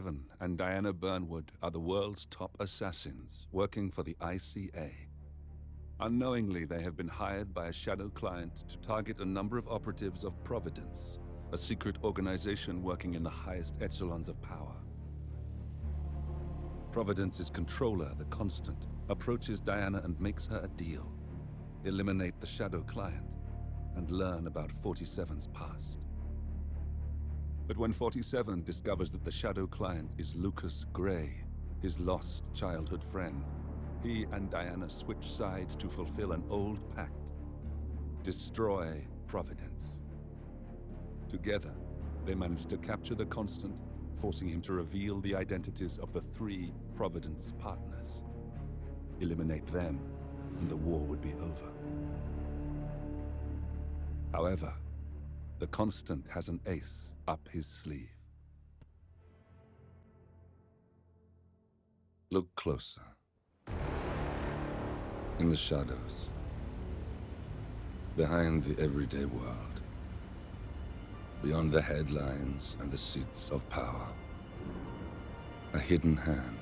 47 and Diana Burnwood are the world's top assassins working for the ICA. Unknowingly, they have been hired by a shadow client to target a number of operatives of Providence, a secret organization working in the highest echelons of power. Providence's controller, the Constant, approaches Diana and makes her a deal. Eliminate the shadow client and learn about 47's past. But when 47 discovers that the shadow client is Lucas Gray, his lost childhood friend, he and Diana switch sides to fulfill an old pact: destroy Providence. Together, they manage to capture the Constant, forcing him to reveal the identities of the 3 Providence partners. Eliminate them, and the war would be over. However, the Constant has an ace up his sleeve. Look closer. In the shadows, behind the everyday world, beyond the headlines and the seats of power, a hidden hand.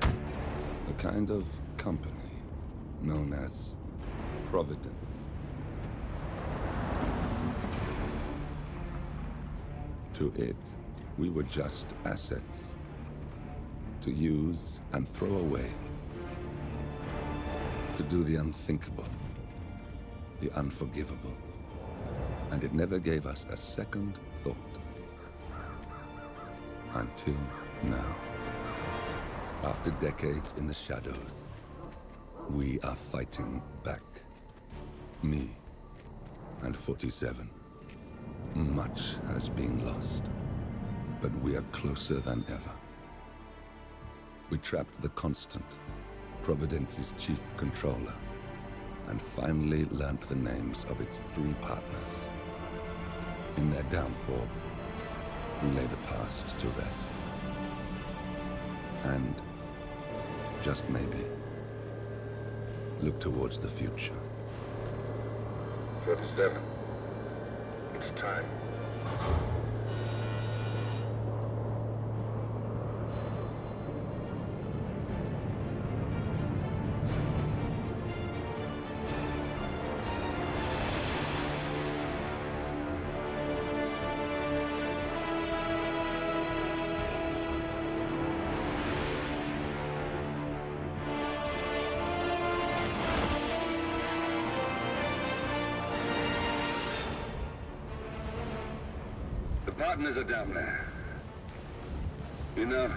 A kind of company known as Providence. To it, we were just assets, to use and throw away, to do the unthinkable, the unforgivable, and it never gave us a second thought. Until now. After decades in the shadows, we are fighting back. Me and 47. Much has been lost, but we are closer than ever. We trapped the Constant, Providence's chief controller, and finally learnt the names of its 3 partners. In their downfall, we lay the past to rest. And, just maybe, look towards the future. 47. It's time. The partners are down there. You know,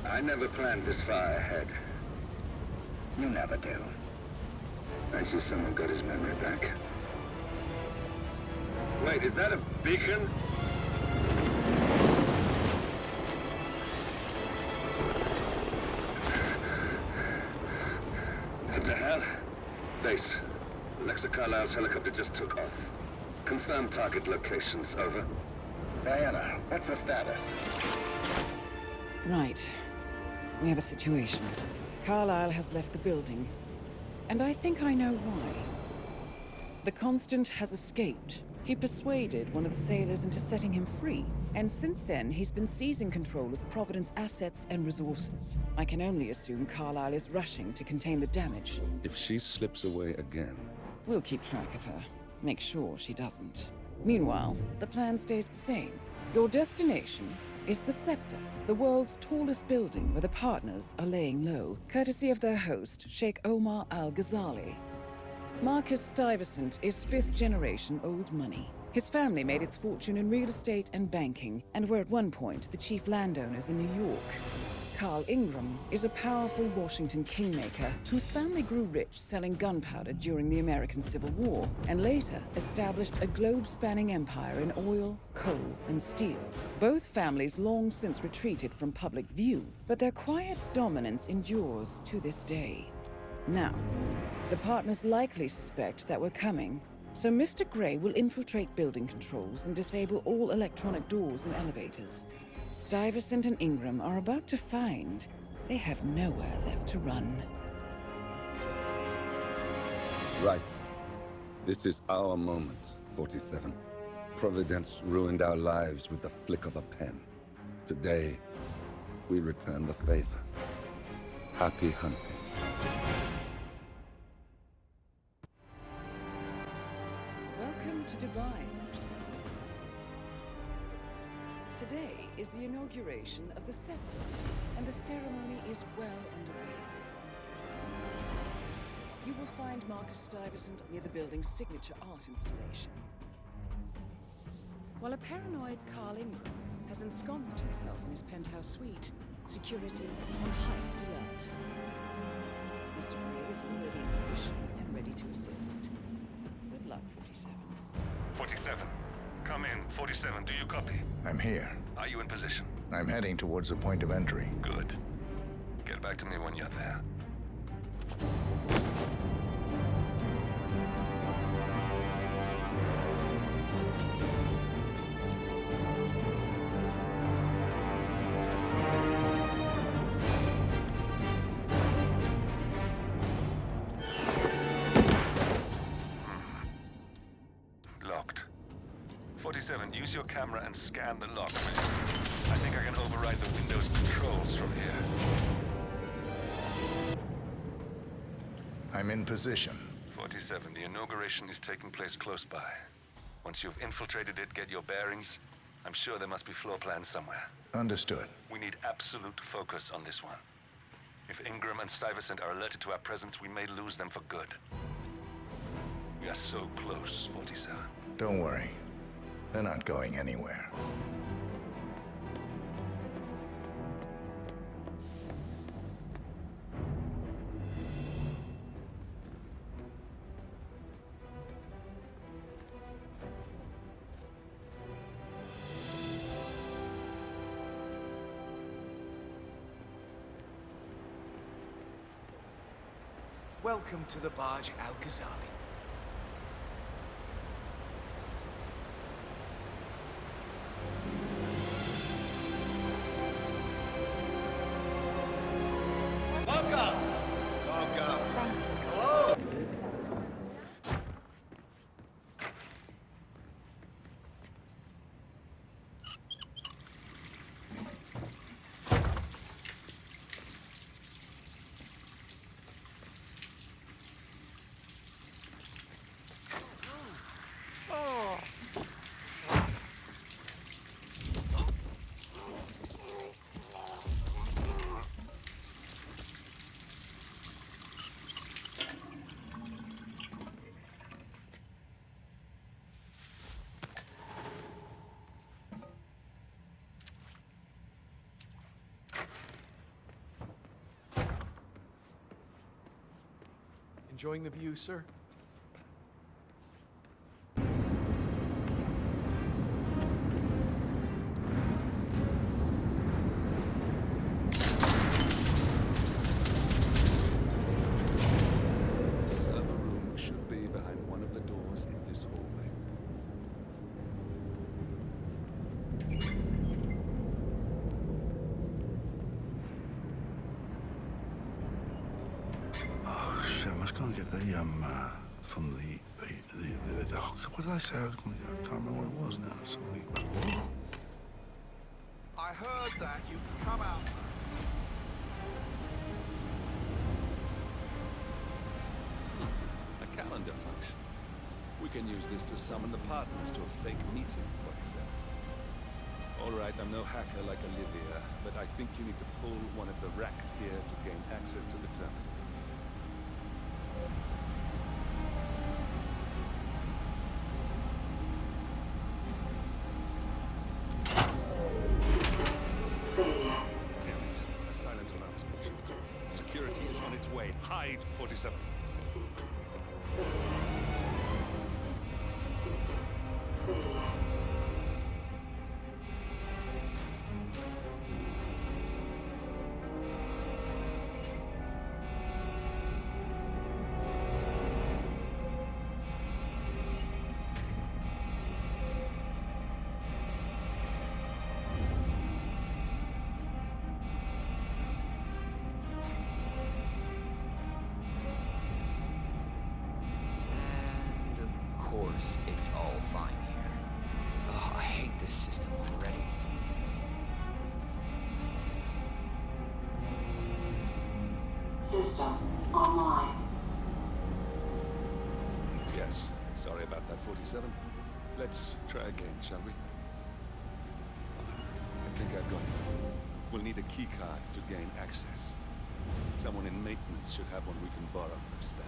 I never planned this far ahead. You never do. I see someone got his memory back. Wait, is that a beacon? What the hell? Base. Alexa Carlisle's helicopter just took off. Confirm target locations, over. Diana, what's the status? Right. We have a situation. Carlisle has left the building. And I think I know why. The Constant has escaped. He persuaded one of the sailors into setting him free. And since then, he's been seizing control of Providence assets and resources. I can only assume Carlisle is rushing to contain the damage. If she slips away again... We'll keep track of her. Make sure she doesn't. Meanwhile, the plan stays the same. Your destination is the Scepter, the world's tallest building where the partners are laying low, courtesy of their host, Sheikh Omar Al-Ghazali. Marcus Stuyvesant is 5th generation old money. His family made its fortune in real estate and banking, and were at one point the chief landowners in New York. Carl Ingram is a powerful Washington kingmaker whose family grew rich selling gunpowder during the American Civil War, and later established a globe-spanning empire in oil, coal, and steel. Both families long since retreated from public view, but their quiet dominance endures to this day. Now, the partners likely suspect that we're coming, so Mr. Gray will infiltrate building controls and disable all electronic doors and elevators. Stuyvesant and Ingram are about to find they have nowhere left to run. Right. This is our moment, 47. Providence ruined our lives with the flick of a pen. Today, we return the favor. Happy hunting. Welcome to Dubai, 47. Today is the inauguration of the scepter, and the ceremony is well underway. You will find Marcus Stuyvesant near the building's signature art installation. While a paranoid Carl Ingram has ensconced himself in his penthouse suite, security on highest alert. Mr. Gray is already in position and ready to assist. Good luck, 47. 47. Come in. 47, do you copy? I'm here. Are you in position? I'm heading towards the point of entry. Good. Get back to me when you're there. Locked. 47, use your camera and scan the lock. I think I can override the Windows controls from here. I'm in position. 47, the inauguration is taking place close by. Once you've infiltrated it, get your bearings. I'm sure there must be floor plans somewhere. Understood. We need absolute focus on this one. If Ingram and Stuyvesant are alerted to our presence, we may lose them for good. We are so close, 47. Don't worry. They're not going anywhere. Welcome to the barge Al-Ghazali. Enjoying the view, sir? The server room should be behind one of the doors in this hallway. Oh shit! I was going to get the from the what did I say? I can't remember what it was now. Something about. I heard that you come out. A calendar function. We can use this to summon the partners to a fake meeting, 47. All right, I'm no hacker like Olivia, but I think you need to pull one of the racks here to gain access to the terminal. Damn it. A silent alarm has been tripped. Security is on its way. Hide, 47. Of course, it's all fine here. system online. Yes, sorry about that, 47. Let's try again, shall we? I think I've got it. We'll need a key card to gain access. Someone in maintenance should have one we can borrow for a spell.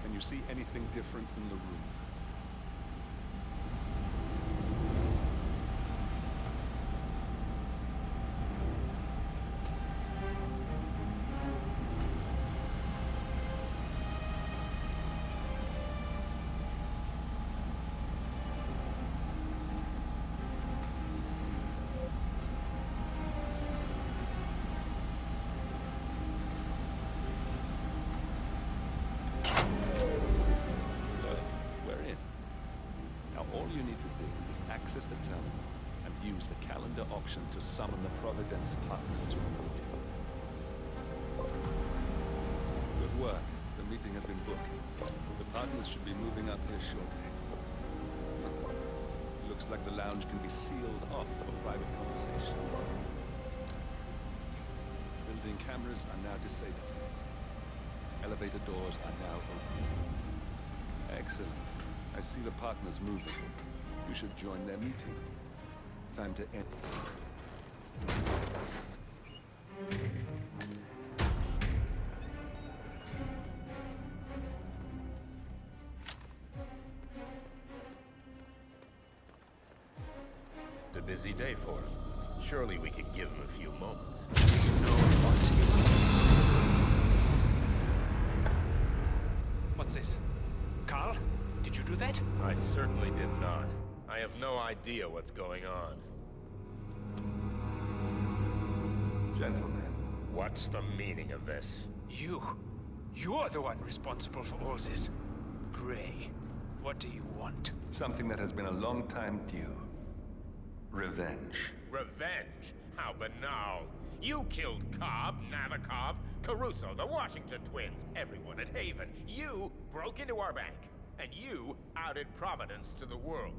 Can you see anything different in the room? Access the terminal and use the calendar option to summon the Providence partners to a meeting. Good work. The meeting has been booked. The partners should be moving up here shortly. Looks like the lounge can be sealed off for private conversations. Building cameras are now disabled. Elevator doors are now open. Excellent. I see the partners moving. We should join their meeting. Time to end. It's a busy day for him. Surely we could give him a few moments. What's this? Carl? Did you do that? I certainly did not. I have no idea what's going on. Gentlemen. What's the meaning of this? You're the one responsible for all this. Gray, what do you want? Something that has been a long time due. Revenge. Revenge? How banal. You killed Cobb, Navikov, Caruso, the Washington twins, everyone at Haven. You broke into our bank. And you outed Providence to the world.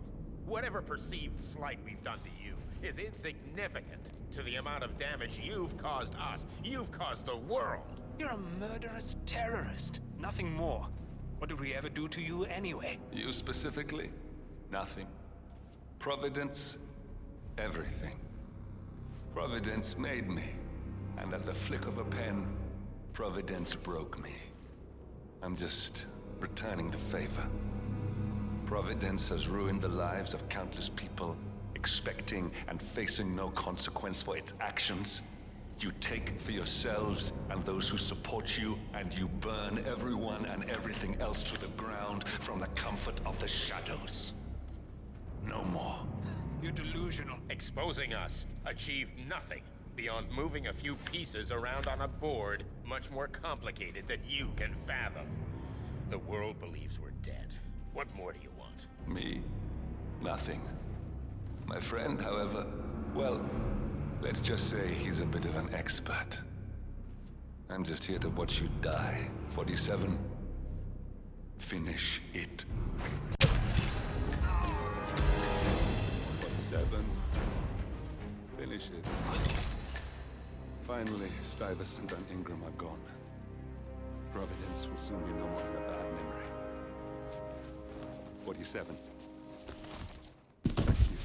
Whatever perceived slight we've done to you is insignificant to the amount of damage you've caused us. You've caused the world. You're a murderous terrorist. Nothing more. What did we ever do to you anyway? You specifically? Nothing. Providence? Everything. Providence made me. And at the flick of a pen, Providence broke me. I'm just returning the favor. Providence has ruined the lives of countless people, expecting and facing no consequence for its actions. You take for yourselves and those who support you, and you burn everyone and everything else to the ground from the comfort of the shadows. No more. You're delusional. Exposing us achieved nothing beyond moving a few pieces around on a board much more complicated than you can fathom. The world believes we're dead. What more do you want? Me? Nothing. My friend, however, well, let's just say he's a bit of an expert. I'm just here to watch you die. 47. Finish it. 47. Finish it. Finally, Stuyvesant and Ingram are gone. Providence will soon be no more than a bad memory. 47. Thank you.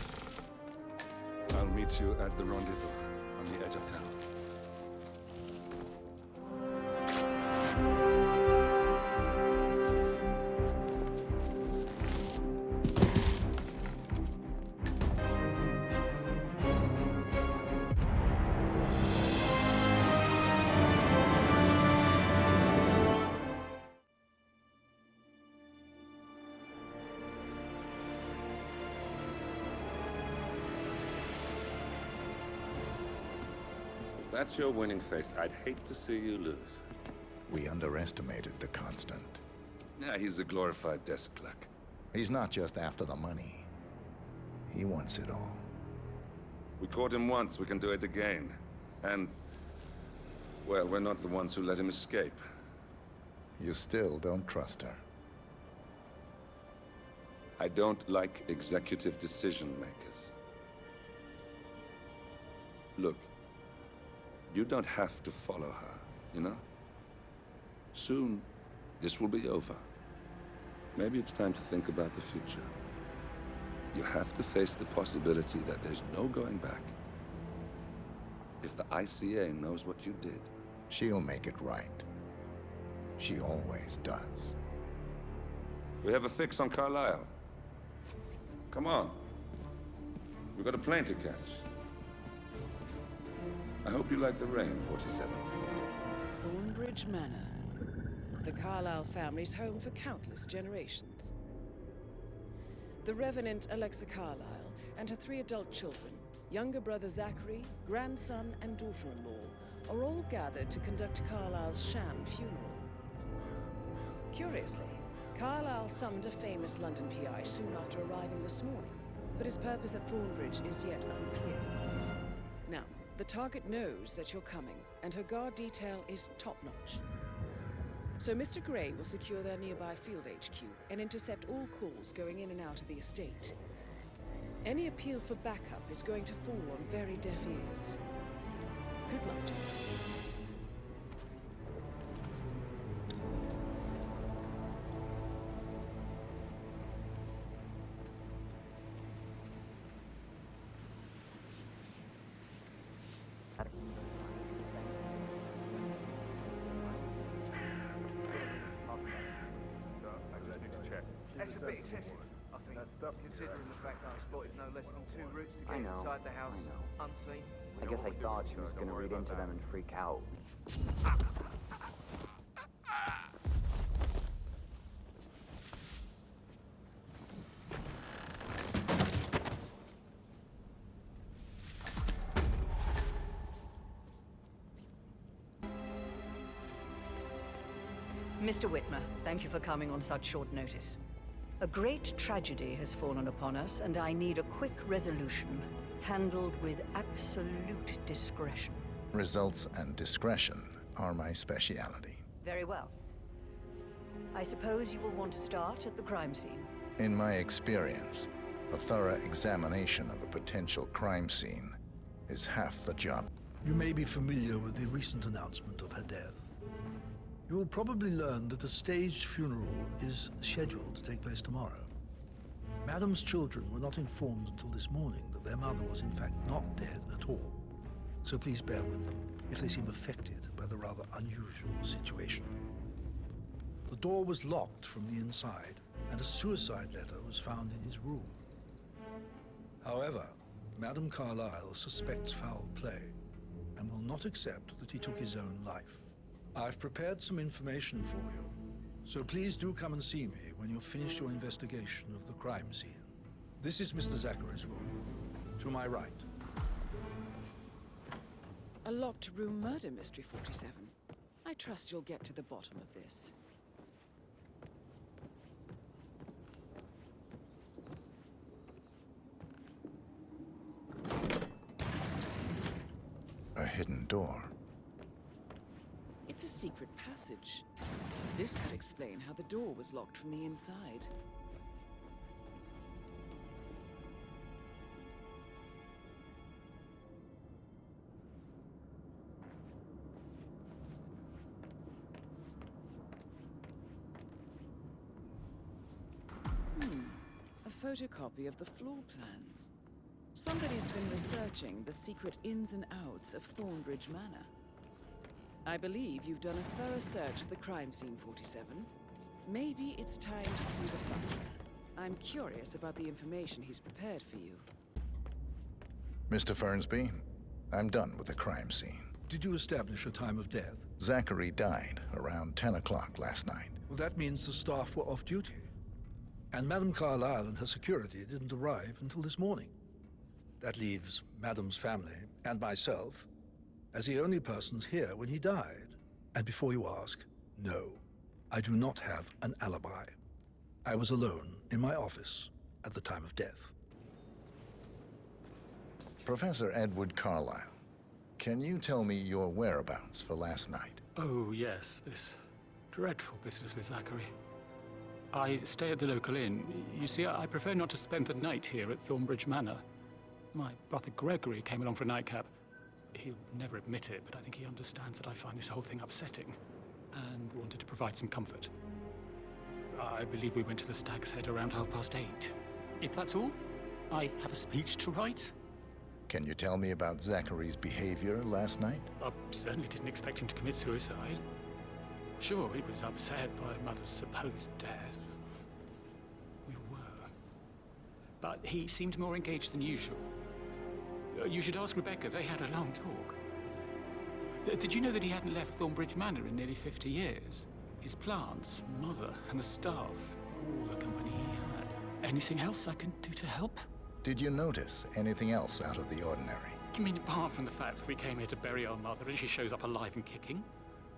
I'll meet you at the rendezvous on the edge of town. That's your winning face. I'd hate to see you lose. We underestimated the Constant. Yeah, he's a glorified desk clerk. He's not just after the money. He wants it all. We caught him once, we can do it again. And, well, we're not the ones who let him escape. You still don't trust her. I don't like executive decision makers. Look, you don't have to follow her, you know? Soon, this will be over. Maybe it's time to think about the future. You have to face the possibility that there's no going back. If the ICA knows what you did, She'll make it right. She always does. we have a fix on Carlisle. Come on. We've got a plane to catch. I hope you like the rain, 47. Thornbridge Manor. The Carlisle family's home for countless generations. The Revenant Alexa Carlisle and her 3 adult children, younger brother Zachary, grandson, and daughter-in-law, are all gathered to conduct Carlisle's sham funeral. Curiously, Carlisle summoned a famous London PI soon after arriving this morning, but his purpose at Thornbridge is yet unclear. Now, the target knows that you're coming, and her guard detail is top-notch. So Mr. Gray will secure their nearby field HQ and intercept all calls going in and out of the estate. Any appeal for backup is going to fall on very deaf ears. Good luck, gentlemen. That's a bit excessive, I think, considering the fact that I spotted no less than 2 routes to get inside the house unseen. I guess I thought she was gonna read into them and freak out. Mr. Whitmer, thank you for coming on such short notice. A great tragedy has fallen upon us, and I need a quick resolution, handled with absolute discretion. Results and discretion are my speciality. Very well. I suppose you will want to start at the crime scene. In my experience, a thorough examination of a potential crime scene is half the job. You may be familiar with the recent announcement of her death. You will probably learn that a staged funeral is scheduled to take place tomorrow. Madam's children were not informed until this morning that their mother was in fact not dead at all. So please bear with them if they seem affected by the rather unusual situation. The door was locked from the inside, and a suicide letter was found in his room. However, Madame Carlisle suspects foul play and will not accept that he took his own life. I've prepared some information for you, so please do come and see me when you've finished your investigation of the crime scene. This is Mr. Zachary's room, to my right. A locked room murder mystery, 47. I trust you'll get to the bottom of this. A hidden door. It's a secret passage. This could explain how the door was locked from the inside. A photocopy of the floor plans. Somebody's been researching the secret ins and outs of Thornbridge Manor. I believe you've done a thorough search of the crime scene, 47. Maybe it's time to see the butler. I'm curious about the information he's prepared for you. Mr. Fernsby, I'm done with the crime scene. Did you establish a time of death? Zachary died around 10 o'clock last night. Well, that means the staff were off duty. And Madame Carlisle and her security didn't arrive until this morning. That leaves Madame's family and myself as the only persons here when he died. And before you ask, no, I do not have an alibi. I was alone in my office at the time of death. Professor Edward Carlyle, can you tell me your whereabouts for last night? Oh, yes, this dreadful business with Zachary. I stay at the local inn. You see, I prefer not to spend the night here at Thornbridge Manor. My brother Gregory came along for a nightcap. He'll never admit it, but I think he understands that I find this whole thing upsetting and wanted to provide some comfort. I believe we went to the Stag's Head around 8:30. If that's all, I have a speech to write. Can you tell me about Zachary's behavior last night? I certainly didn't expect him to commit suicide. Sure, he was upset by Mother's supposed death. We were. But he seemed more engaged than usual. You should ask Rebecca. They had a long talk. Did you know that he hadn't left Thornbridge Manor in nearly 50 years? His plants, Mother, and the staff, all the company he had. Anything else I can do to help? Did you notice anything else out of the ordinary? You mean apart from the fact that we came here to bury our mother and she shows up alive and kicking?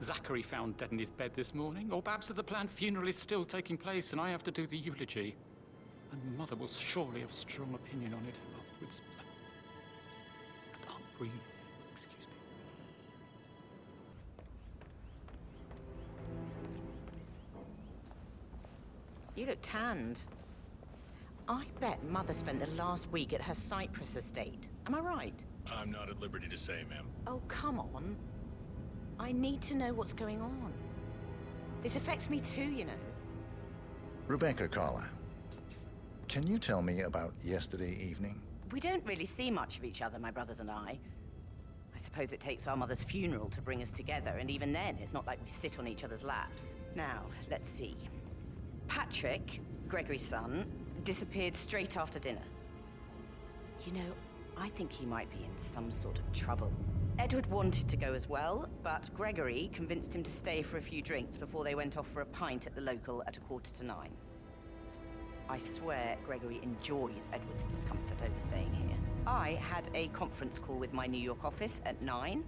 Zachary found dead in his bed this morning? Or perhaps that the planned funeral is still taking place and I have to do the eulogy? And Mother will surely have a strong opinion on it afterwards. I can't breathe. Excuse me. You look tanned. I bet Mother spent the last week at her Cypress estate. Am I right? I'm not at liberty to say, ma'am. Oh, come on. I need to know what's going on. This affects me too, you know. Rebecca Carlyle, can you tell me about yesterday evening? We don't really see much of each other, my brothers and I. I suppose it takes our mother's funeral to bring us together, and even then, it's not like we sit on each other's laps. Now, let's see. Patrick, Gregory's son, disappeared straight after dinner. You know, I think he might be in some sort of trouble. Edward wanted to go as well, but Gregory convinced him to stay for a few drinks before they went off for a pint at the local at 9:15. I swear Gregory enjoys Edward's discomfort over staying here. I had a conference call with my New York office at 9,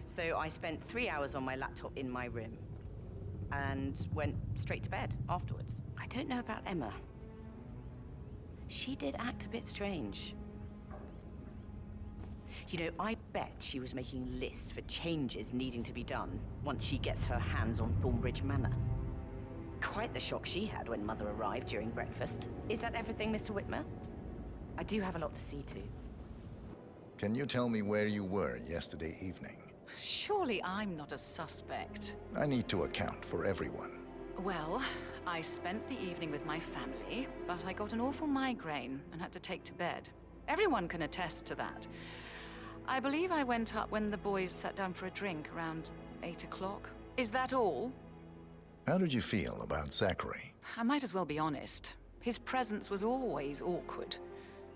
so I spent 3 hours on my laptop in my room and went straight to bed afterwards. I don't know about Emma. She did act a bit strange. You know, I bet she was making lists for changes needing to be done once she gets her hands on Thornbridge Manor. Quite the shock she had when Mother arrived during breakfast. Is that everything, Mr. Whitmer? I do have a lot to see to. Can you tell me where you were yesterday evening? Surely I'm not a suspect. I need to account for everyone. Well, I spent the evening with my family, but I got an awful migraine and had to take to bed. Everyone can attest to that. I believe I went up when the boys sat down for a drink around 8 o'clock. Is that all? How did you feel about Zachary? I might as well be honest. His presence was always awkward.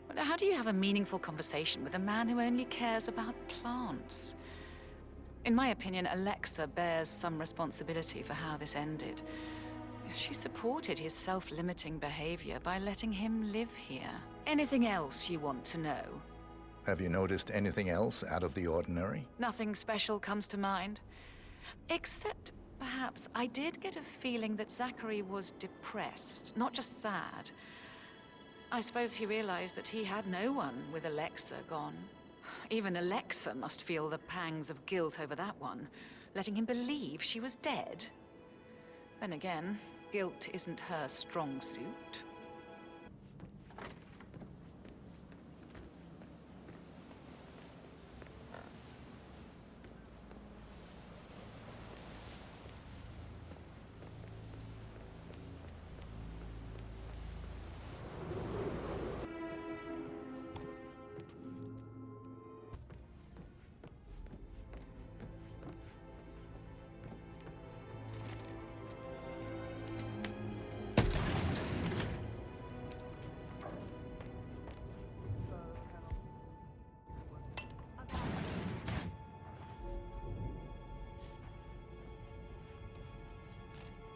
But how do you have a meaningful conversation with a man who only cares about plants? In my opinion, Alexa bears some responsibility for how this ended. She supported his self-limiting behavior by letting him live here. Anything else you want to know? Have you noticed anything else out of the ordinary? Nothing special comes to mind. Except, perhaps, I did get a feeling that Zachary was depressed, not just sad. I suppose he realized that he had no one with Alexa gone. Even Alexa must feel the pangs of guilt over that one, letting him believe she was dead. Then again, guilt isn't her strong suit.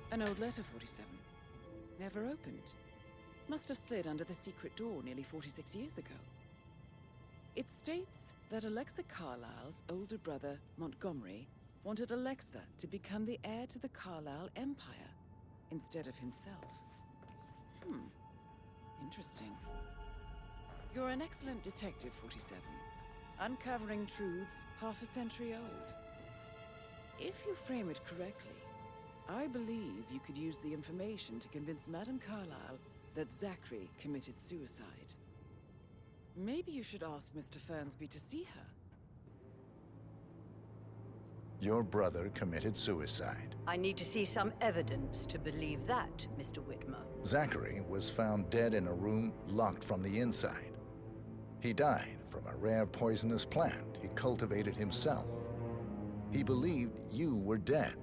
An old letter, 47. Never opened. Must have slid under the secret door nearly 46 years ago. It states that Alexa Carlisle's older brother, Montgomery, wanted Alexa to become the heir to the Carlisle Empire instead of himself. Interesting. You're an excellent detective, 47. Uncovering truths half a century old. If you frame it correctly, I believe you could use the information to convince Madame Carlisle that Zachary committed suicide. Maybe you should ask Mr. Fernsby to see her. Your brother committed suicide. I need to see some evidence to believe that, Mr. Whitmer. Zachary was found dead in a room locked from the inside. He died from a rare poisonous plant he cultivated himself. He believed you were dead,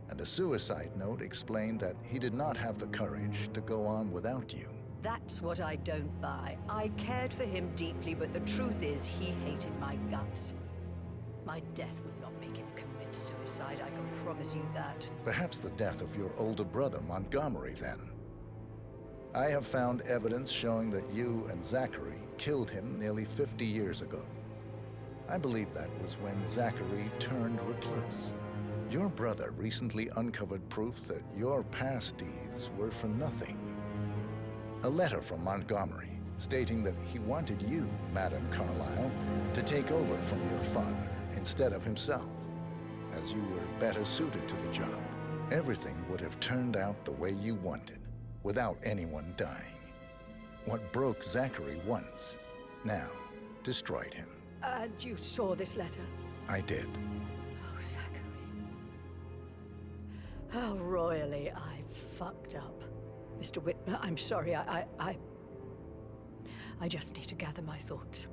and a suicide note explained that he did not have the courage to go on without you. That's what I don't buy. I cared for him deeply, but the truth is he hated my guts. My death would not make him commit suicide, I can promise you that. Perhaps the death of your older brother, Montgomery, then. I have found evidence showing that you and Zachary killed him nearly 50 years ago. I believe that was when Zachary turned recluse. Your brother recently uncovered proof that your past deeds were for nothing. A letter from Montgomery stating that he wanted you, Madame Carlisle, to take over from your father instead of himself, as you were better suited to the job. Everything would have turned out the way you wanted, without anyone dying. What broke Zachary once, now destroyed him. And you saw this letter? I did. Oh, Zachary. How royally I fucked up. Mr. Whitmer, I'm sorry, I just need to gather my thoughts.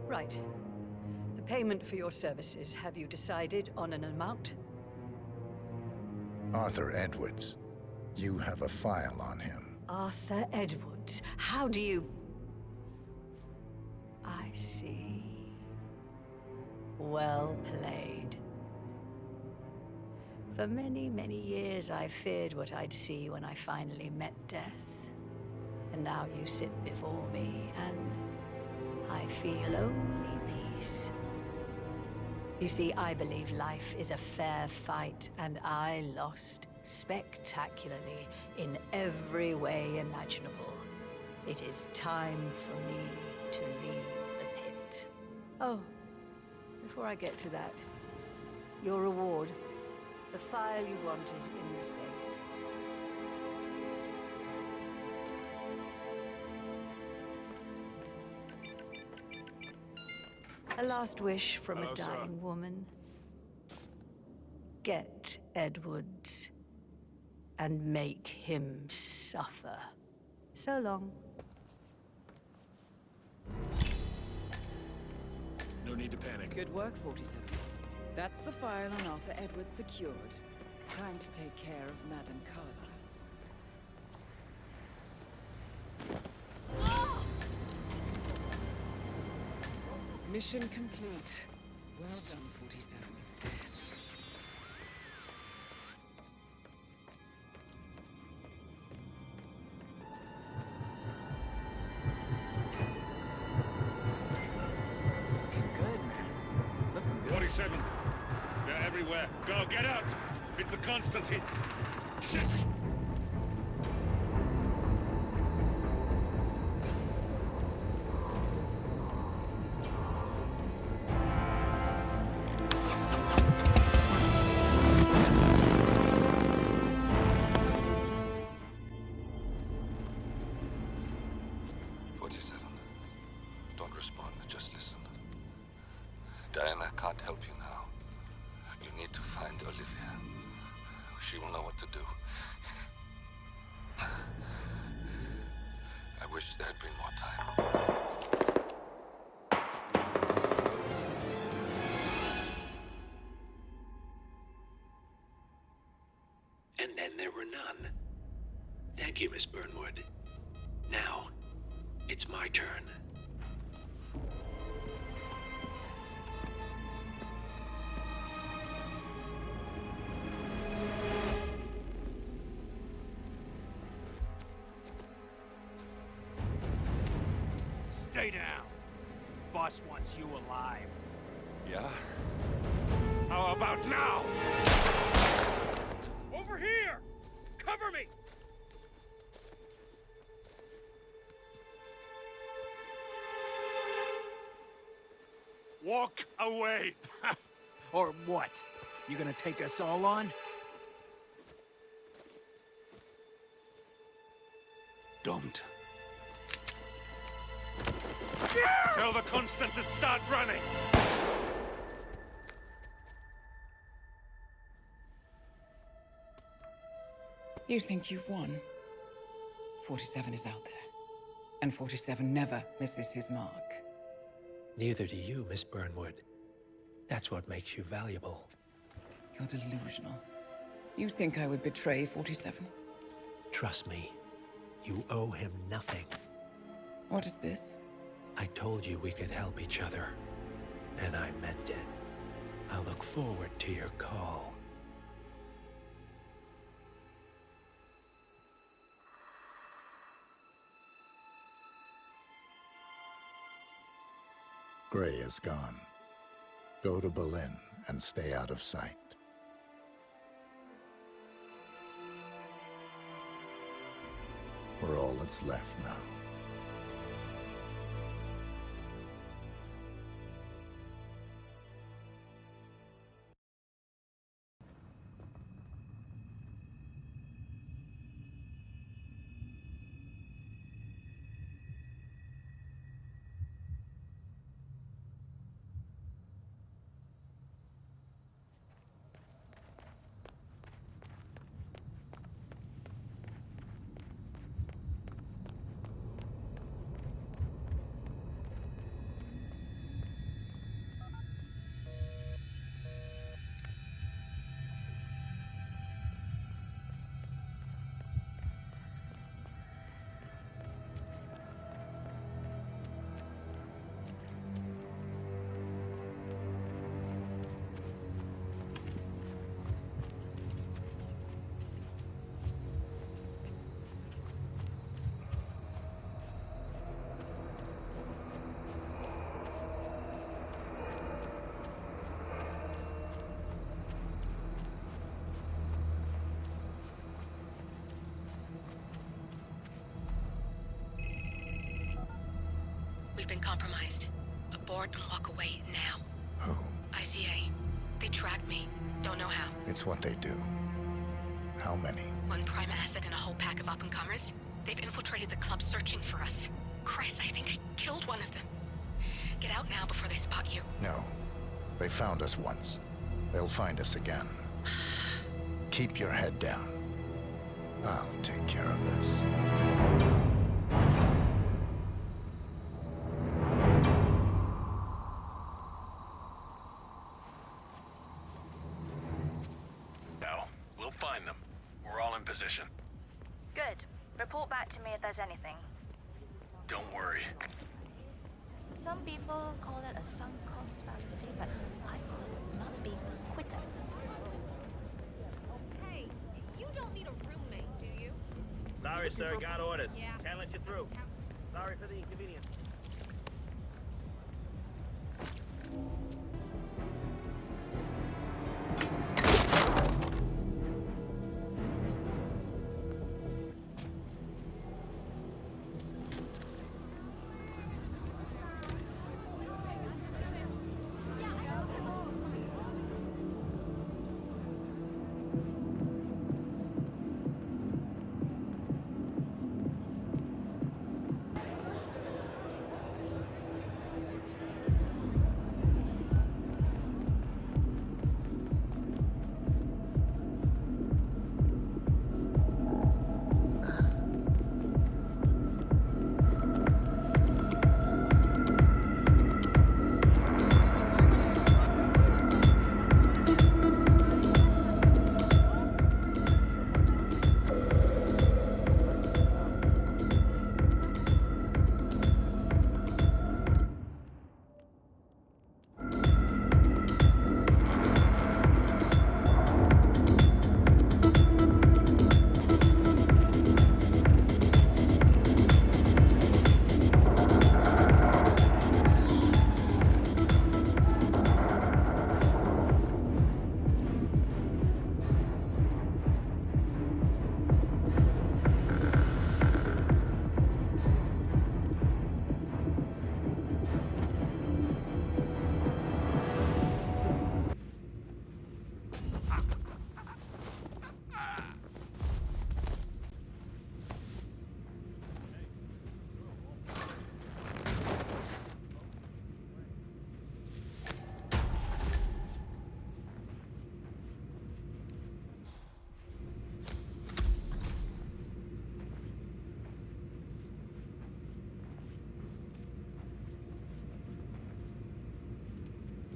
Right. The payment for your services, have you decided on an amount? Arthur Edwards. You have a file on him. Arthur Edwards? How do you... I see. Well played. For many, many years, I feared what I'd see when I finally met death. And now you sit before me, and I feel only peace. You see, I believe life is a fair fight, and I lost spectacularly in every way imaginable. It is time for me to leave the pit. Oh, before I get to that, your reward. The file you want is in the safe. A last wish from a dying woman. Get Edwards and make him suffer. So long. No need to panic. Good work, 47. That's the file on Arthur Edwards secured. Time to take care of Madame Carlisle. Mission complete. Well done, 47. Looking good. Looking good. 47. They're everywhere. Go, get out! It's the Constantine. Shit! Don't respond, just listen. Diana can't help you now. You need to find Olivia. She will know what to do. I wish there had been more time. And then there were none. Thank you, Miss Burnwood. Now, it's my turn. Stay down. Boss wants you alive. Yeah? How about now? Over here! Cover me! Walk away! Or what? You gonna take us all on? Don't. Tell the Constant to start running! You think you've won? 47 is out there. And 47 never misses his mark. Neither do you, Miss Burnwood. That's what makes you valuable. You're delusional. You think I would betray 47? Trust me, you owe him nothing. What is this? I told you we could help each other, and I meant it. I look forward to your call. Gray is gone. Go to Berlin and stay out of sight. We're all that's left now. We've been compromised. Abort and walk away now. Who? ICA. They tracked me. Don't know how. It's what they do. How many? One prime asset and a whole pack of up-and-comers. They've infiltrated the club searching for us. Christ, I think I killed one of them. Get out now before they spot you. No. They found us once. They'll find us again. Keep your head down. I'll take care of this. Position. Good. Report back to me if there's anything. Don't worry. Some people call it a sunk cost fallacy, but I call it not being a quitter. Hey, you don't need a roommate, do you? Sorry, sir. Got orders. Yeah. Can't let you through. Sorry for the inconvenience.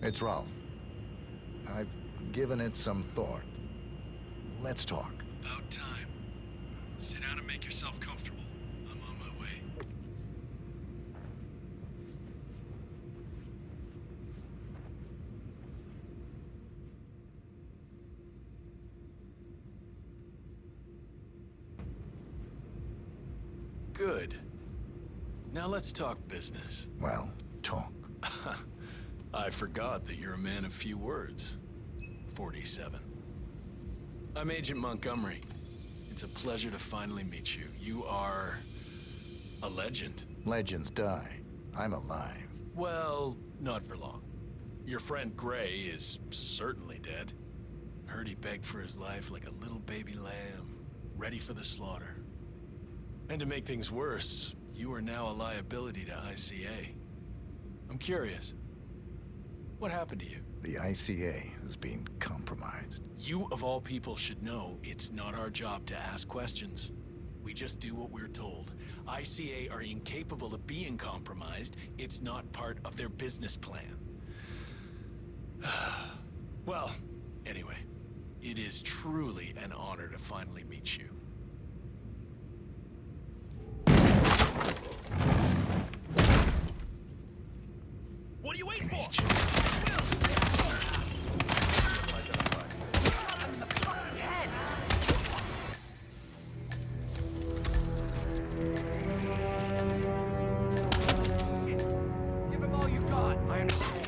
It's Ralph. I've given it some thought. Let's talk. About time. Sit down and make yourself comfortable. I'm on my way. Good. Now let's talk business. Well, talk. I forgot that you're a man of few words. 47. I'm Agent Montgomery. It's a pleasure to finally meet you. You are... a legend. Legends die. I'm alive. Well, not for long. Your friend Gray is certainly dead. Heard he begged for his life like a little baby lamb, ready for the slaughter. And to make things worse, you are now a liability to ICA. I'm curious. What happened to you? The ICA has been compromised. You, of all people, should know it's not our job to ask questions. We just do what we're told. ICA are incapable of being compromised. It's not part of their business plan. Well, anyway, it is truly an honor to finally meet you. What are you waiting for? Give him all you got. I understand.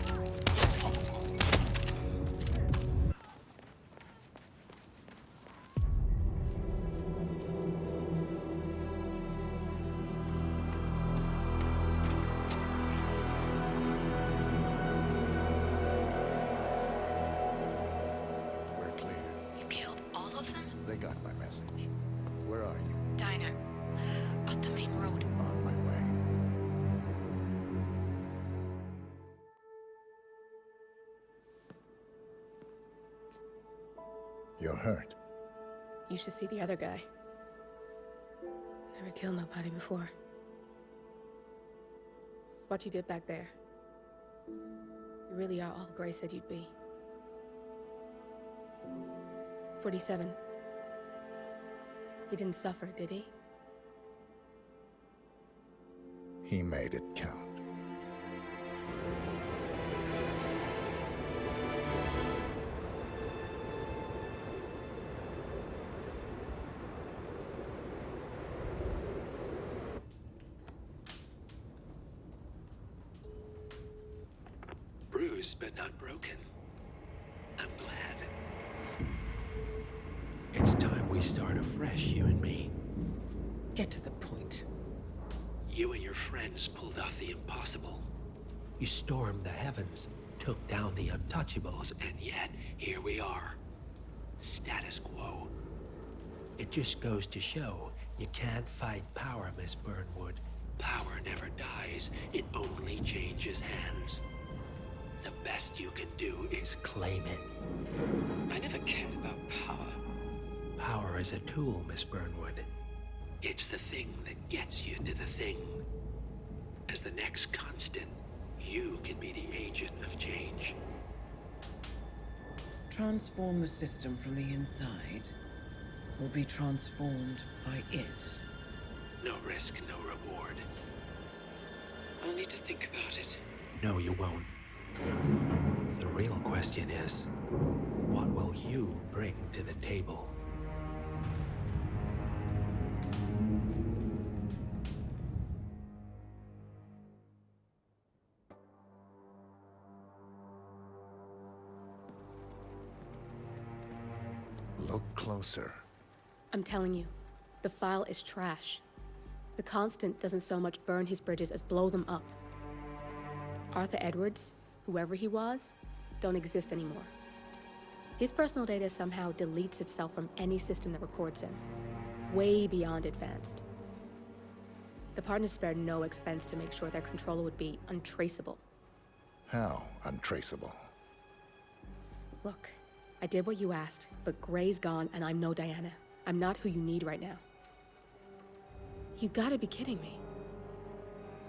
We're clear. You killed all of them? They got my message. Where are you? Diner. Up the main road. On my way. You're hurt. You should see the other guy. Never killed nobody before. What you did back there. You really are all Gray said you'd be. 47. He didn't suffer, did he? He made it count. Bruised but not broken. I'm glad. It's time we start afresh, you and me. Get to the point. You and your friends pulled off the impossible. You stormed the heavens, took down the untouchables, And yet, here we are. Status quo. it just goes to show you can't fight power, Miss Burnwood. Power never dies. It only changes hands. The best you can do is Claim it. I never cared about power. Power is a tool, Miss Burnwood. It's the thing that gets you to the thing. As the next constant, you can be the agent of change. Transform the system from the inside, or be transformed by it. No risk, no reward. I'll need to think about it. No, you won't. The real question is, what will you bring to the table? Look closer. I'm telling you, the file is trash. The Constant doesn't so much burn his bridges as blow them up. Arthur Edwards, whoever he was, don't exist anymore. His personal data somehow deletes itself from any system that records him. Way beyond advanced. The partners spared no expense to make sure their controller would be untraceable. How untraceable? Look, I did what you asked, but Gray's gone and I'm no Diana. I'm not who you need right now. You gotta be kidding me.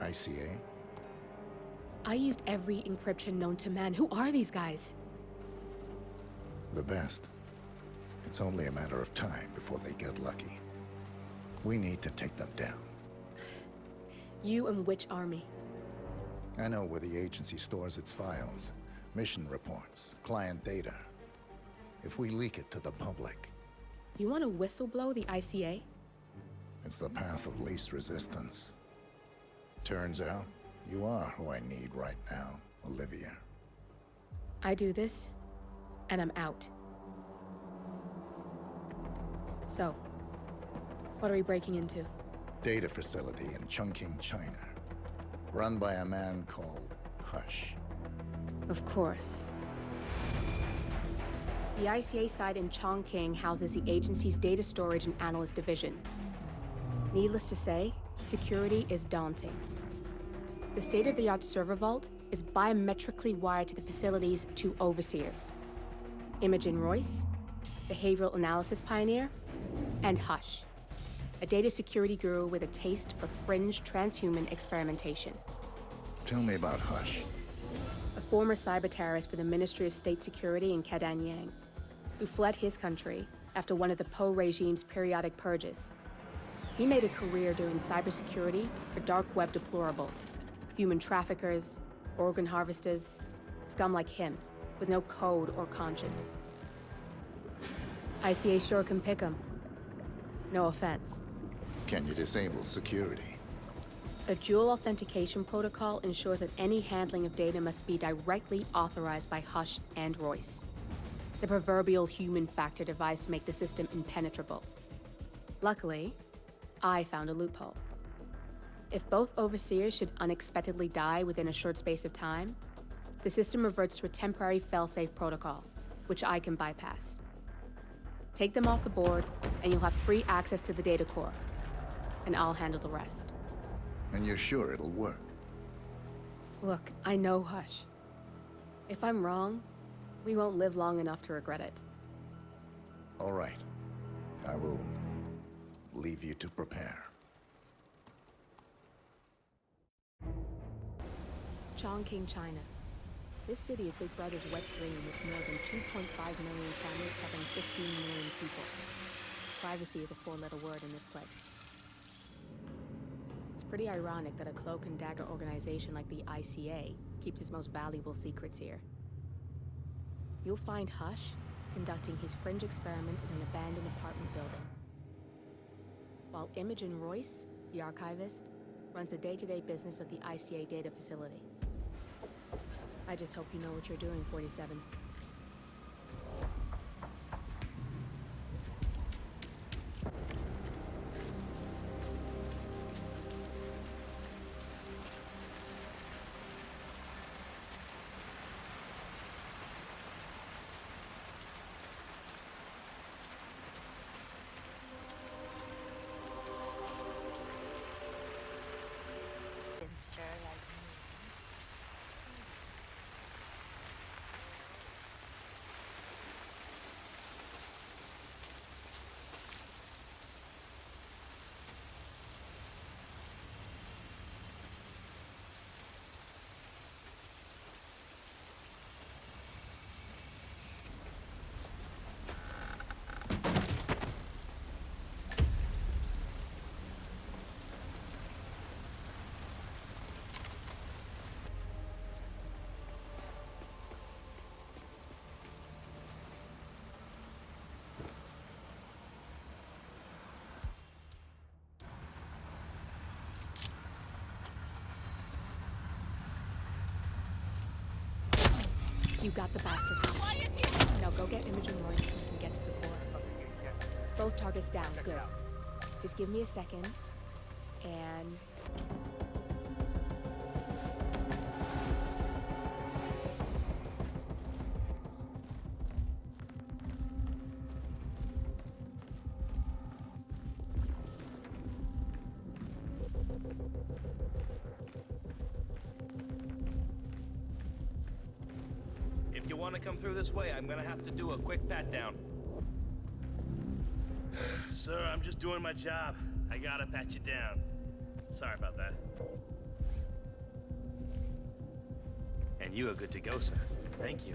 ICA? I used every encryption known to man. Who are these guys? The best. It's only a matter of time before they get lucky. We need to take them down. You and which army? I know where the agency stores its files, mission reports, client data. If we leak it to the public... You want to whistleblow the ICA? It's the path of least resistance. Turns out, you are who I need right now, Olivia. I do this, and I'm out. So, what are we breaking into? Data facility in Chongqing, China. Run by a man called Hush. Of course. The ICA site in Chongqing houses the agency's data storage and analyst division. Needless to say, security is daunting. The state-of-the-art server vault is biometrically wired to the facility's two overseers. Imogen Royce, behavioral analysis pioneer, and Hush, a data security guru with a taste for fringe transhuman experimentation. Tell me about Hush. A former cyber terrorist for the Ministry of State Security in Kadanyang, who fled his country after one of the Po regime's periodic purges. He made a career doing cybersecurity for dark web deplorables, human traffickers, organ harvesters, scum like him, with no code or conscience. ICA sure can pick him. No offense. Can you disable security? A dual authentication protocol ensures that any handling of data must be directly authorized by Hush and Royce. The proverbial human factor device to make the system impenetrable. Luckily, I found a loophole. If both overseers should unexpectedly die within a short space of time, the system reverts to a temporary fail-safe protocol, which I can bypass. Take them off the board, and you'll have free access to the data core. And I'll handle the rest. And you're sure it'll work? Look, I know Hush. If I'm wrong, we won't live long enough to regret it. All right. I will leave you to prepare. Chongqing, China. This city is Big Brother's wet dream with more than 2.5 million cameras covering 15 million people. Privacy is a four-letter word in this place. It's pretty ironic that a cloak and dagger organization like the ICA keeps its most valuable secrets here. You'll find Hush conducting his fringe experiments in an abandoned apartment building, while Imogen Royce, the archivist, runs the day-to-day business of the ICA data facility. I just hope you know what you're doing, 47. You got the bastard. Now go get Imogen Royce and we can get to the core. Both targets down. Good. Just give me a second. And... If you want to come through this way, I'm gonna have to do a quick pat-down. Sir, I'm just doing my job. I gotta pat you down. Sorry about that. And you are good to go, sir. Thank you.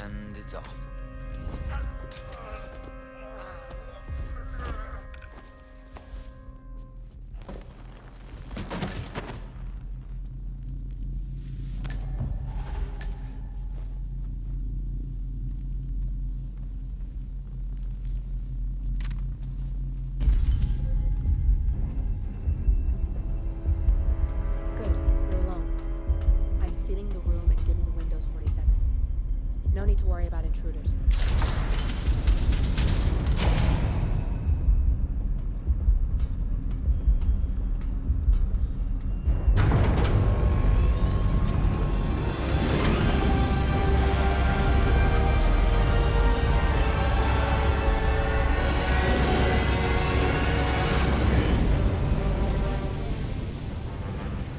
And it's off. Good, you're alone. I'm sealing the room and dimming the windows 47. No need to worry about intruders.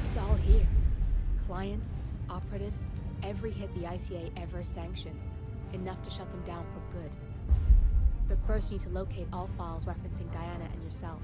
It's all here. Clients, operatives, every hit the ICA ever sanctioned. Enough to shut them down for good. But first you need to locate all files referencing Diana and yourself.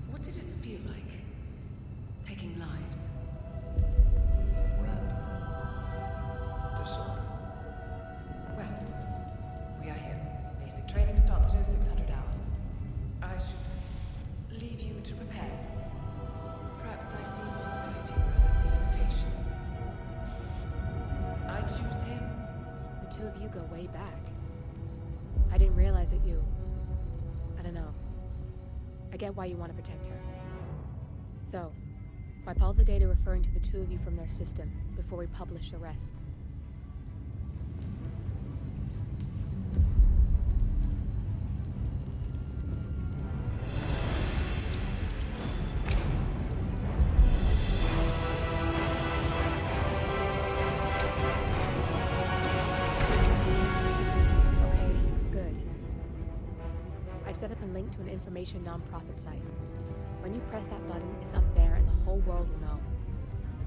What did it feel like? Taking lives? Random. Disorder. Well, we are here. Basic training starts at 0600 hours. I should leave you to prepare. Perhaps I see possibility where others see limitation. I choose him. The two of you go way back. I didn't realize that you... I don't know. I get why you want to protect her. So, wipe all the data referring to the two of you from their system before we publish the rest. Okay, good. I've set up a link to an information nonprofit site. When you press that button, it's up there and the whole world will know.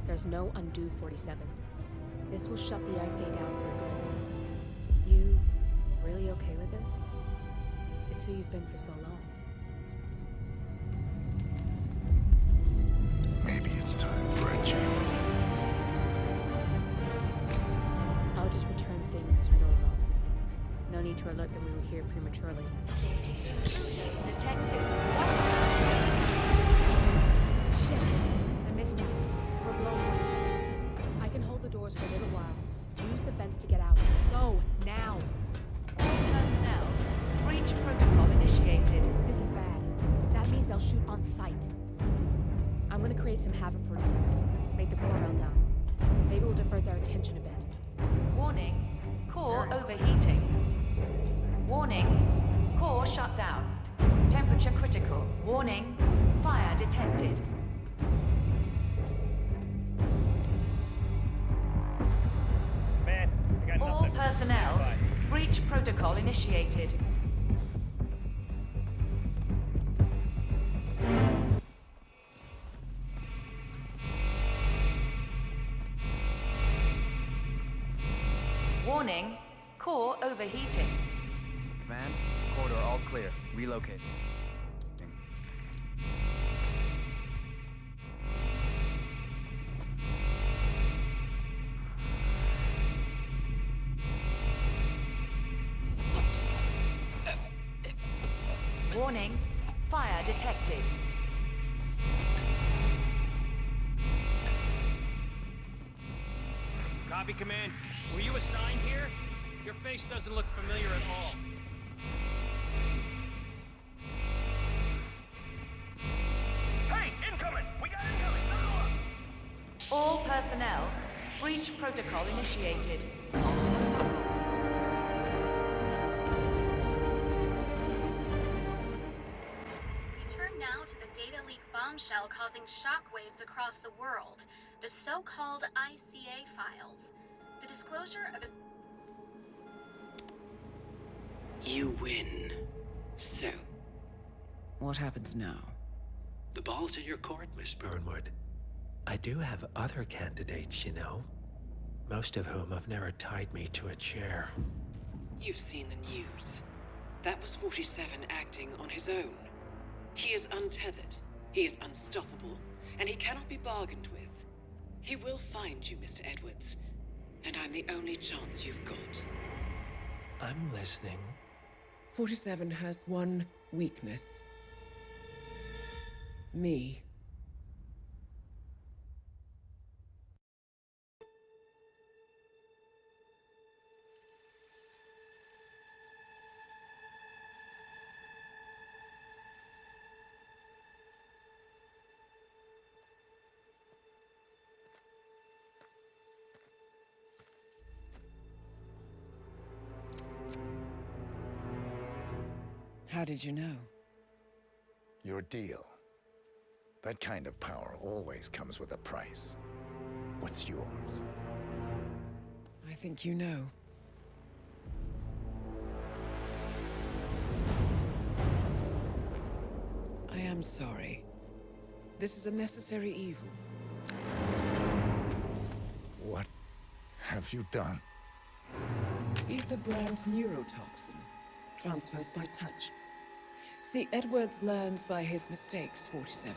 There's no undo 47. This will shut the ICA down for good. You really okay with this? It's who you've been for so long. Maybe it's time for a change. I'll just return things to normal. No need to alert that we were here prematurely. Safety detected. Shit! I missed that. We're blown 47. I can hold the doors for a little while. Use the vents to get out. Go, now! Personnel, breach protocol initiated. This is bad. That means they'll shoot on sight. I'm gonna create some havoc for 47. Make the core melt down. Maybe we'll divert their attention a bit. Warning, core overheating. Warning, core shut down. Temperature critical. Warning, fire detected. Man, I got All nothing. personnel, breach protocol initiated. Warning, Core overheating. Command, corridor all clear. Relocate. Warning, fire detected. Copy, Command. Were you assigned here? Your face doesn't look familiar at all. Hey, incoming! We got incoming! Knuckle up! All personnel, breach protocol initiated. We turn now to the data leak bombshell causing shockwaves across the world, the so-called ICA files. The disclosure of You win. So, What happens now? the ball's in your court, Miss Burnwood, I do have other candidates, you know. Most of whom have never tied me to a chair. You've seen the news. That was 47 acting on his own. He is untethered, he is unstoppable, and he cannot be bargained with. He will find you, Mr. Edwards, and I'm the only chance you've got. I'm listening. 47 has one weakness. Me. How did you know? Your deal. That kind of power always comes with a price. What's yours? I think you know. I am sorry. This is a necessary evil. What have you done? Ether brand neurotoxin. Transfers by touch. See, Edwards learns by his mistakes, 47.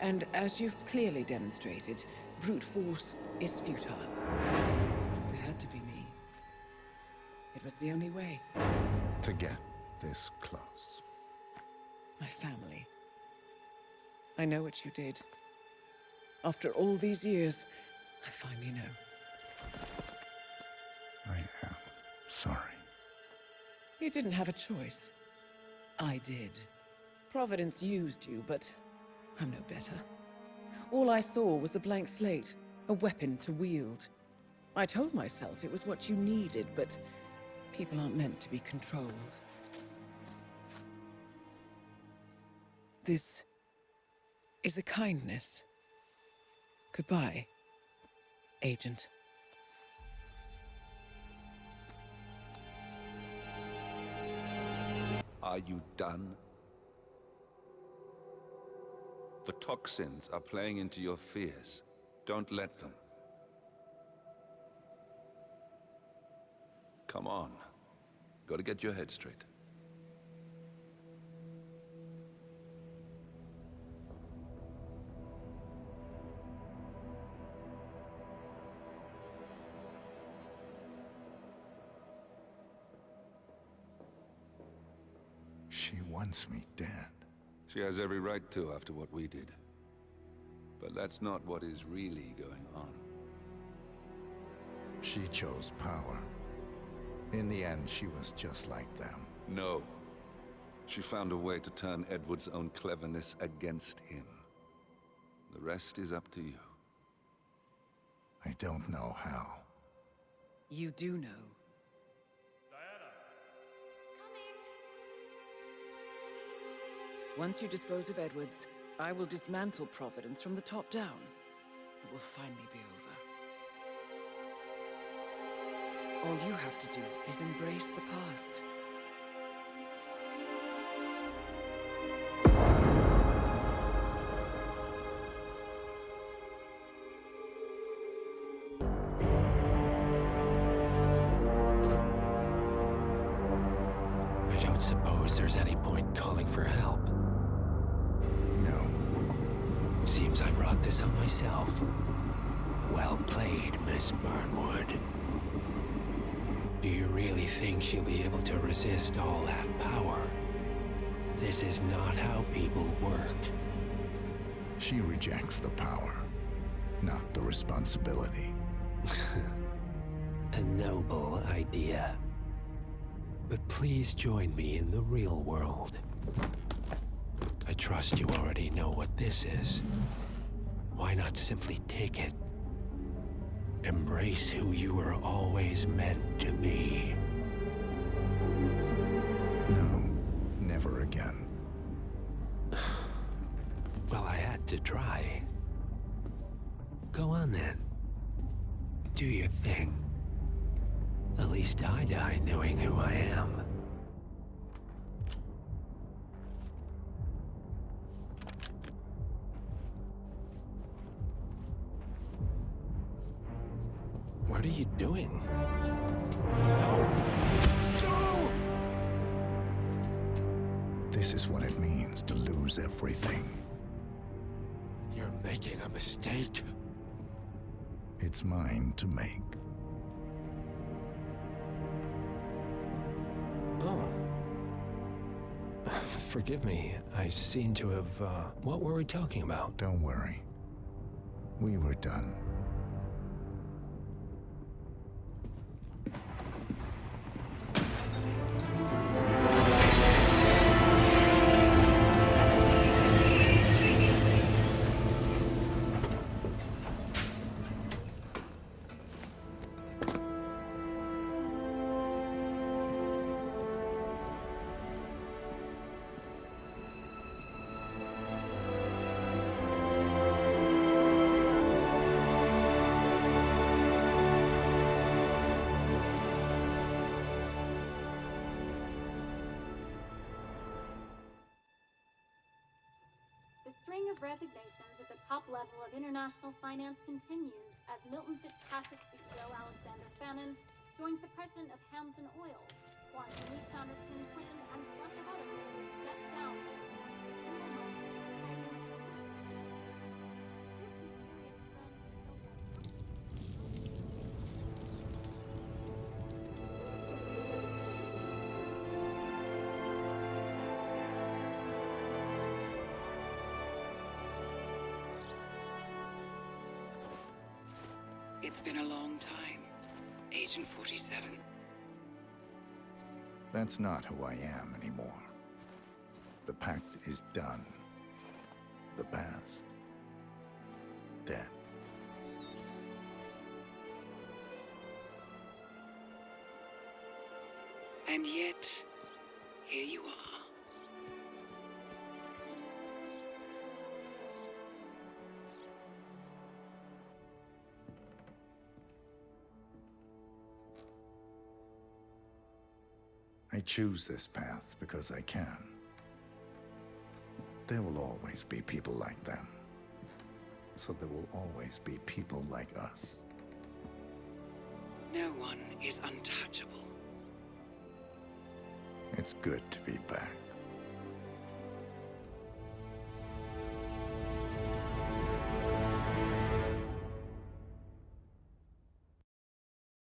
And as you've clearly demonstrated, brute force is futile. It had to be me. It was the only way. To get this close. My family. I know what you did. After all these years, I finally know. I am sorry. You didn't have a choice. I did. Providence used you, but I'm no better. All I saw was a blank slate, a weapon to wield. I told myself it was what you needed, but people aren't meant to be controlled. This is a kindness. Goodbye, Agent. Are you done? The toxins are playing into your fears. Don't let them. Come on. Gotta get your head straight. She wants me dead. She has every right to after what we did. But that's not what is really going on. She chose power. In the end, she was just like them. No. She found a way to turn Edward's own cleverness against him. The rest is up to you. I don't know how. You do know. Once you dispose of Edwards, I will dismantle Providence from the top down. It will finally be over. All you have to do is embrace the past. suppose there's any point calling for help. No. Seems I brought this on myself. Well played, Miss Burnwood. Do you really think she'll be able to resist all that power? This is not how people work. She rejects the power, not the responsibility. A noble idea. But please join me in the real world. I trust you already know what this is. Why not simply take it? Embrace who you were always meant to be. No, never again. Well, I had to try. Go on then. Do your thing. At least I die knowing who I am. What are you doing? No! No! This is what it means to lose everything. You're making a mistake. It's mine to make. Oh. Forgive me. I seem to have, what were we talking about? Don't worry. We were done. The string of resignations at the top level of international finance continues as Milton Fitzpatrick CEO Alexander Fannin joins the president of Hamson Oil, Quantum Leap founder Tim Quinn, and a bunch of others step down. It's been a long time, Agent 47. That's not who I am anymore. The pact is done. The past, dead. And yet, here you are. I choose this path because I can. There will always be people like them. So there will always be people like us. No one is untouchable. It's good to be back.